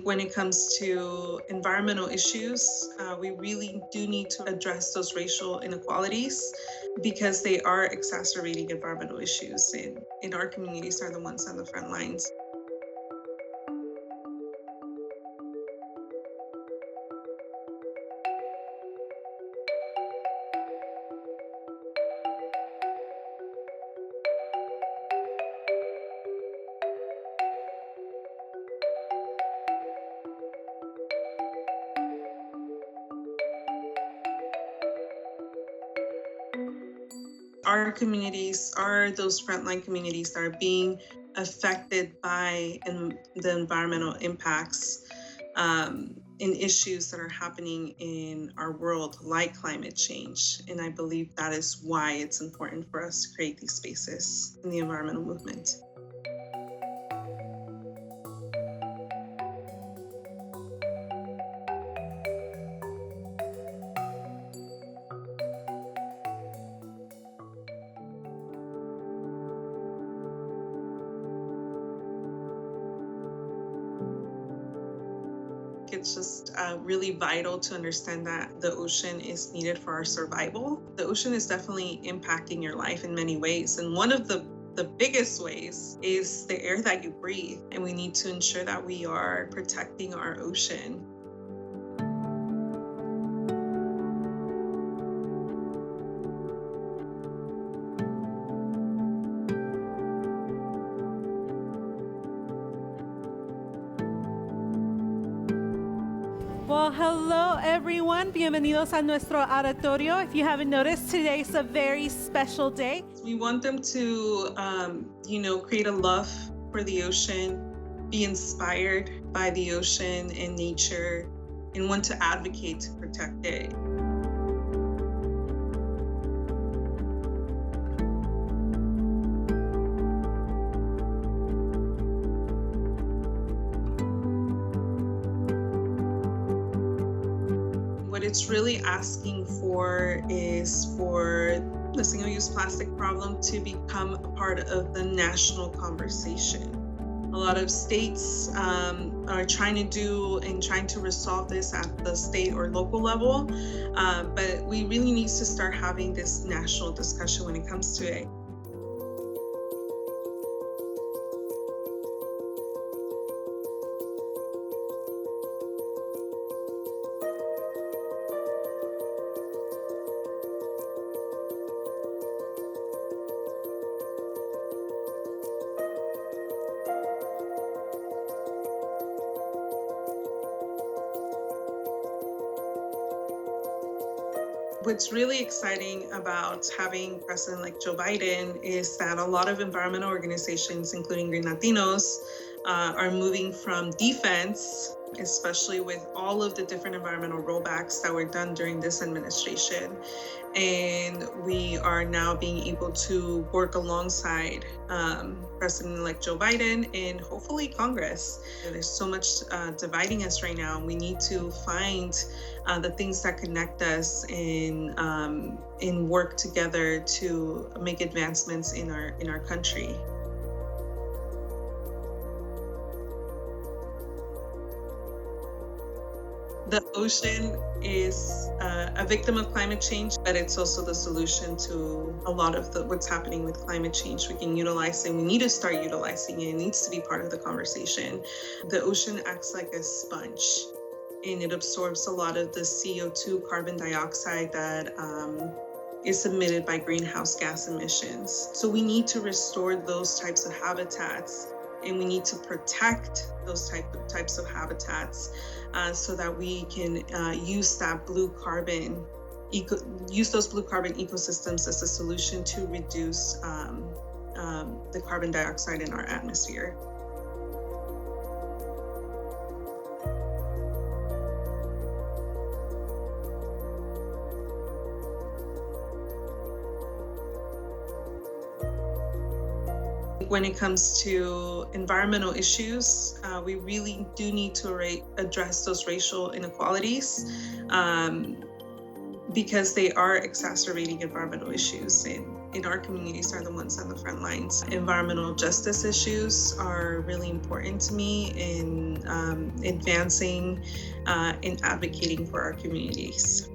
When it comes to environmental issues, we really do need to address those racial inequalities because they are exacerbating environmental issues, and our communities are the ones on the front lines. Our communities are those frontline communities that are being affected by the environmental impacts and issues that are happening in our world, like climate change. And I believe that is why it's important for us to create these spaces in the environmental movement. It's just really vital to understand that the ocean is needed for our survival. The ocean is definitely impacting your life in many ways. And one of the biggest ways is the air that you breathe. And we need to ensure that we are protecting our ocean. Well, hello everyone. Bienvenidos a nuestro auditorio. If you haven't noticed, today's a very special day. We want them to, create a love for the ocean, be inspired by the ocean and nature, and want to advocate to protect it. What it's really asking for is for the single-use plastic problem to become a part of the national conversation. A lot of states are trying to resolve this at the state or local level, but we really need to start having this national discussion when it comes to it. What's really exciting about having President like Joe Biden is that a lot of environmental organizations, including Green Latinos, are moving from defense, especially with all of the different environmental rollbacks that were done during this administration. And we are now being able to work alongside President-elect Joe Biden and hopefully Congress. There's so much dividing us right now, and we need to find the things that connect us and work together to make advancements in our country. The ocean is a victim of climate change, but it's also the solution to a lot of what's happening with climate change. We can utilize it. We need to start utilizing it. It needs to be part of the conversation. The ocean acts like a sponge, and it absorbs a lot of the CO2, carbon dioxide that is emitted by greenhouse gas emissions. So we need to restore those types of habitats, and we need to protect those types of habitats so that we can use those blue carbon ecosystems as a solution to reduce the carbon dioxide in our atmosphere. When it comes to environmental issues, we really do need to address those racial inequalities because they are exacerbating environmental issues, and in our communities are the ones on the front lines. Environmental justice issues are really important to me in advancing and advocating for our communities.